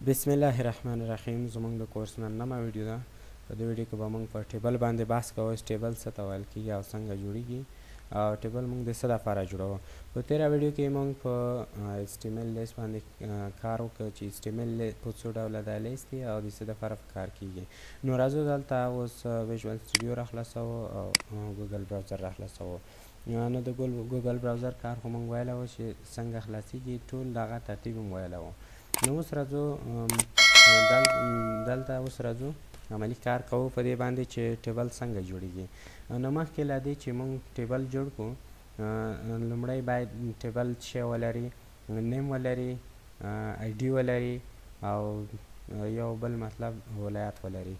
بسم الله الرحمن الرحیم. زمونږ د کورس نننمه ویډیو ده. په دې ویډیو کې به موږ په ټیبل باندې بحث کوو چې ټیبل څه ته ویل کېږي او څنګه جوړیږي او ټیبل موږ د څه لپاره جوړوو. په تېره ویډیو کې موږ په HTML لیست باندې کار وکړ چې HTML په څو ډوله دا لیست دی او د څه دپاره په کار کېږي. نو راځو دلته اوس ویژوال سټوډیو راخلاصوو او ګوګل براوزر راخلاصوو. نو د ګوګل براوزر کار خو موږ ویلی وو چې څنګه خلاصېږي، ټول دغه ترتیب هم ویلی وو. نو اوس راځو دلته اوس راځو عملي کار کوو په دې باندې چې ټیبل څنګه جوړیږي. نو مخکې له دې چې موږ ټیبل جوړ کړو، لومړی باید ټیبل څه ولري، نیم ولري، آی ډي ولري او یو بل مطلب ولایت ولري.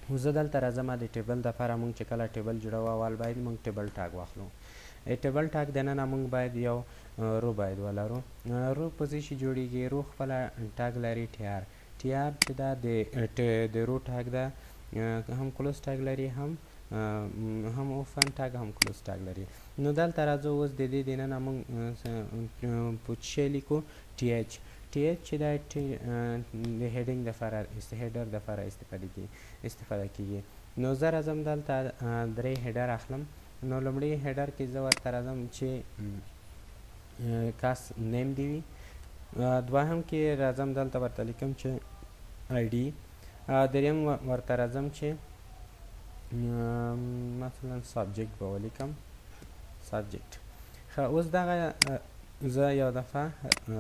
خو زه دلته راځم د ټیبل دپاره موږ چې کله ټیبل جوړوو اول باید موږ ټیبل ټاګ واخلو. ټیبل ټاګ دننه موږ باید یو رو باید ولرو. رو په څه شي جوړیږي؟ رو خپله ټاګ لري ټیار چې دا د رو ټاګ ده، هم کلوز ټاګ لري، هم اوپن ټاګ هم کلوز ټاګ لري. نو دلته راځو اوس د دې دننه موږ په څه شی لیکو؟ ټي ایچ چې دا د هیډینګ دپاره هیډر دپاره استفاده کیږي. نو زه راځم دلته 3 هیډر اخلم. نو لومړی هیډر کې زه ورته راځم چې کاس نیم دی وي. دوهم کې راځم دلته ورته لیکم چې آی ډي. دریم ورته راځم چې مثلا سابجیکټ به ولیکم، سابجیکټ. ښه، اوس دغه زه یو دفعه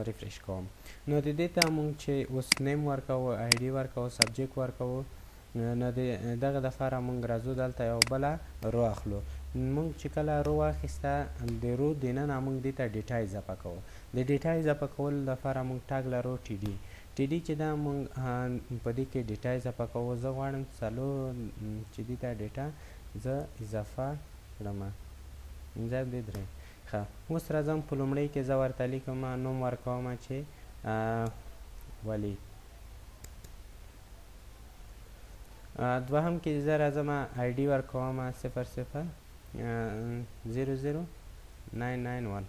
ریفریش کوم. نو د دې ته موږ چې اوس نیم ورکوو، آی ډي ورکوو، سابجیکټ ورکوو، نو دغه دپاره موږ راځو دلته یو بله رو اخلو. موږ چې کله رو واخیسته، د رو دننه موږ دې ته ډیټا اضافه کوو. د ډیټا اضافه کولو لپاره موږ ټاګ لرو ټي ډي چې دا موږ په دې کې ډیټا اضافه کوو. زه غواړم چې دې ته ډیټا زه اضافه کړم، 5 ښه. اوس راځم په لومړۍ کې زه ورته لیکم، نوم ورکوم چې ولي. دوهم کې زه راځم آی ډي ورکوم 000991،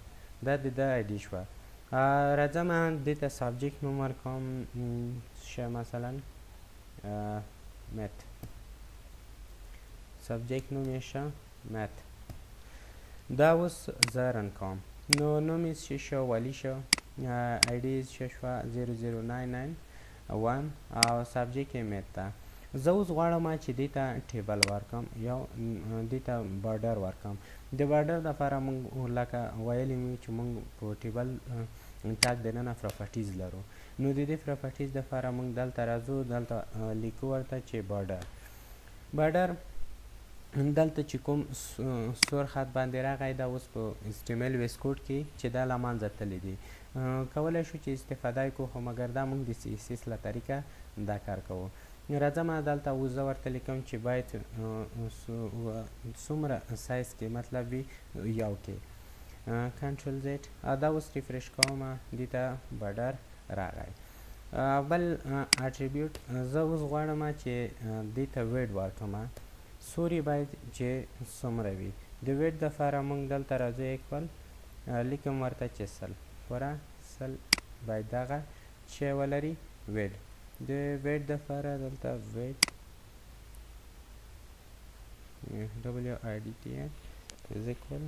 دا د ده آی ډي شوه. راځم دې ته سابجیکټ نوم ورکوم، مثلا میت. سابجیکټ نوم یې شه میت. دا اوس زه رن کوم. نو نوم یې څه شو؟ ولي شو. آی ډي څه شوه؟ 00991 او سابجیکټ یې میت ده. زه اوس غواړم چې دې ته ټیبل ورکړم، یو دې ته بارډر ورکړم. د بارډر دپاره موږ لکه ویلي مو چې موږ په ټیبل ټاګ دننه پراپرټیز لرو. نو د دې پراپرټیز دپاره موږ دلته راځو، دلته لیکو ورته چې بارډر دلته چې کوم سور خط باندې راغی دا اوس په HTML ویس کوډ کې چې دا له منځه تللی دی. کولی شو چې استفاده یې کړو، خو مګر دا موږ د CSS له طریقه دا کار کوو. راځم دلته اوس زه ورته لیکم چې باید څومره سایز کې مطلب وي، یو کې. کنټرول زیډ. دا اوس ریفریش کوم، دې ته بارډر راغی. بل اټریبیوټ زه اوس غواړم چې دې ته ویډ ورکړم، سوري باید چې څومره وي. د ویډ دپاره موږ دلته راځو ایکول، لیکم ورته چې 100 پوره 100 باید دغه چې ولري ویډ. د ویډ دپاره دلته ویډ WIDT is equal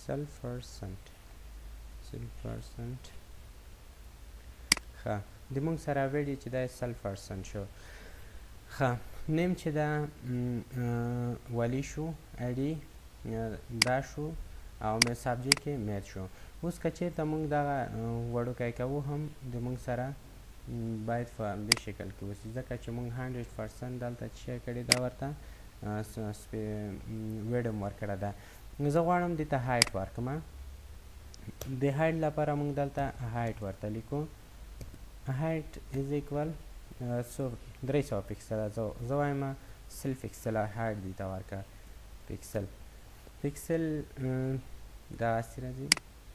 100%. ښه، د موږ سره ویډ چې دا 100% شو. ښه، نیم چې دا ولی شو، آی ډي دا شو او سابجیکټ یې میت شو. اوس که چېرته موږ دغه وړوکی کوو هم د موږ سره باید په دې شکل کې اوسي، ځکه چې موږ 100% دلته څه کړې ده، ورته ویډ هم ورکړې ده. زه غواړم دې ته هایټ ورکړم. د هایټ لپاره موږ دلته هایټ ورته لیکو. هایټ از ایکول 300 پکسله. زه وایم 100 پکسله هایټ دې ته ورکړه. پکسل دغسې راځي.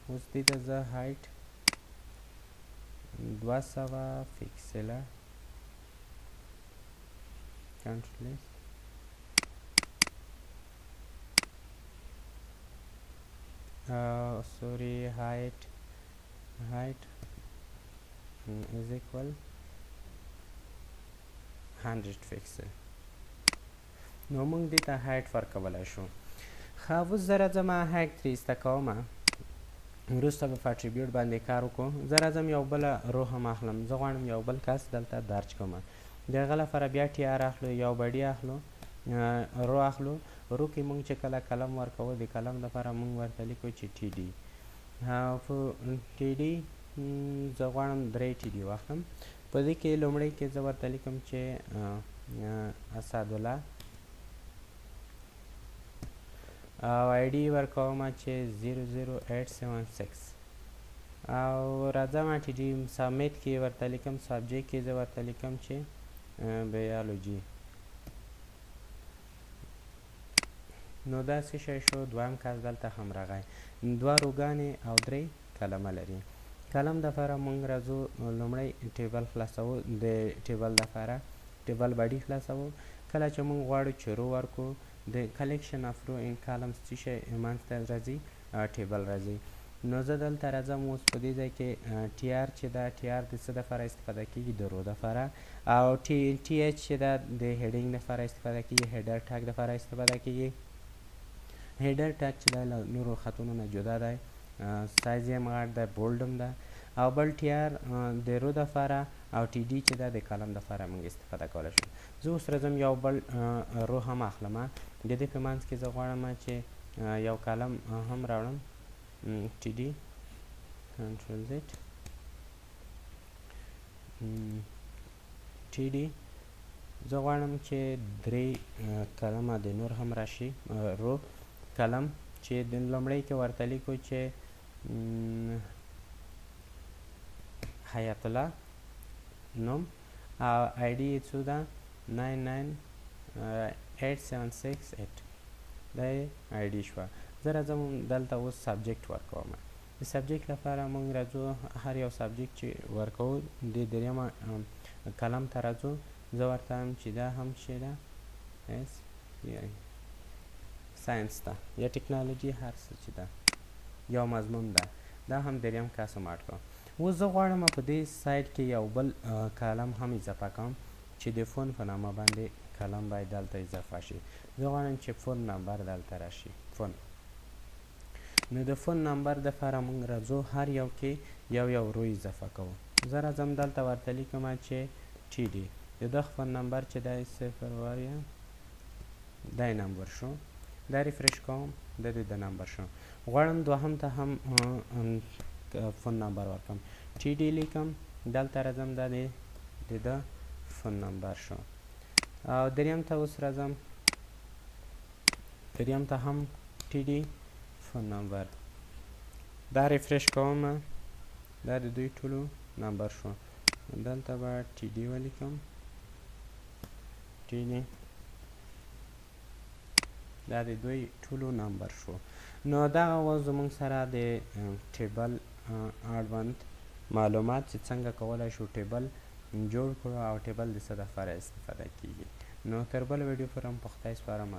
اوس دې ته زه هایټ 200 پکسله کنټرول سوري هایټ is equal 100 فیکسل. نو موږ دې ته هایټ ورکولی شو. ښه اوس زه راځم هایټ ترې ایسته کومه، وروسته به په اټریبیوټ باندې کار وکړو. زه راځم یو بله رو هم اخلم. زه غواړم یو بل کس دلته درج کومه. د هغه لپاره بیا ټي آر اخلو، یو بډي اخلو، رو اخلو. رو کې موږ چې کله کلم ورکوو د کلم لپاره موږ ورته لیکو چې ټي ډي. په ټي ډي زه غواړم 3 ټي ډي واخلم. په دې کې لومړی کې زه ورته لیکم چې اسدالله او آی ډي ورکوم چې 00876 او راځم ټي ډي سبمیټ کې ورته لیکم. سبجیکټ کې زه ورته لیکم چې بیالوجي. نو دا څه شی شو؟ دویم کس دلته هم راغی. 2 روګانې او 3 کلمه لري. کلم دپاره موږ راځو لومړی ټیبل خلاصوو. د ټیبل دپاره ټیبل باډي خلاصوو. کله چې موږ غواړو چې رو ورکو د کلیکشن اف رو ان کالمز څه شی منځته راځي؟ ټیبل راځي. نو زه دلته راځم اوس په دې ځای کې ټي آر چې ده ټي آر د څه دپاره استفاده کېږي؟ د رو دپاره. او ټي ایچ چې ده د هیډینګ دپاره استفاده کېږي، هیډر ټاګ دپاره استفاده کېږي. هیډر ټاګ چې ده له نورو خطونو نه جدا دی، سایز یې هم غټ دی، بولډ هم ده. او بل ټي آر د رو دپاره او ټي ډي چې ده د کلم دپاره موږ استفاده کولی شو. زه اوس راځم یو بل رو هم اخلم. د دې په منځ کې زه غواړم چې یو کلم هم راوړم. ټي ډي کنټرول زد ټي ډي زه غواړم چې 3 کلمه د نور هم راشي. رو کلم چې د لومړی کې ورته لیکو چې حیات الله نوم او آی ډي یې څو ده؟ 998768 دا یې آی ډي شوه. زه راځم دلته اوس سبجیکټ ورکوم. د سبجیکټ لپاره موږ راځو هر یو سبجیکټ چې ورکوو د درېیمه کلم ته راځو. زه ورته وایم چې دا هم چې ده ساینس ده یا ټکنالوژي، هر څه چې ده یو مضمون ده. دا هم درېیم کس هم اډ کوم. اوس زه غواړم په دې سایډ کې یو بل کالم هم اضافه کوم چې د فون په نامه باندې کلم باید دلته اضافه شي. زه غواړم چې فون نمبر دلته راشي. فون. نو د فون نمبر دپاره موږ راځو هر یو کې یو رو اضافه کوو. زه راځم دلته ورته لیکم چې ټي ډي د ده فون نمبر چې دی 0 دا یې نمبر شو. دا ریفرش کوم د دې د نمبر شو. غواړم دوهم ته هم فون نمبر ورکم. ټي ډي لیکم دلته راځم دا د ده فون نمبر شو. او دریم ته اوس راځم، دریم ته هم ټي ډي فون نمبر. دا ریفرش کوم دا د دوی ټولو نمبر شو. دلته به ټي ډي ولیکم. ټي ډي دا د دوی ټولو نمبر شو. نو دغه اوس زموږ سره د ټیبل اړوند معلومات چې څنګه کولی شو ټیبل جوړ کړو او ټیبل د څه دپاره استفاده کیږي. نو تر بل ویډیو پورې هم په خدای سپارم.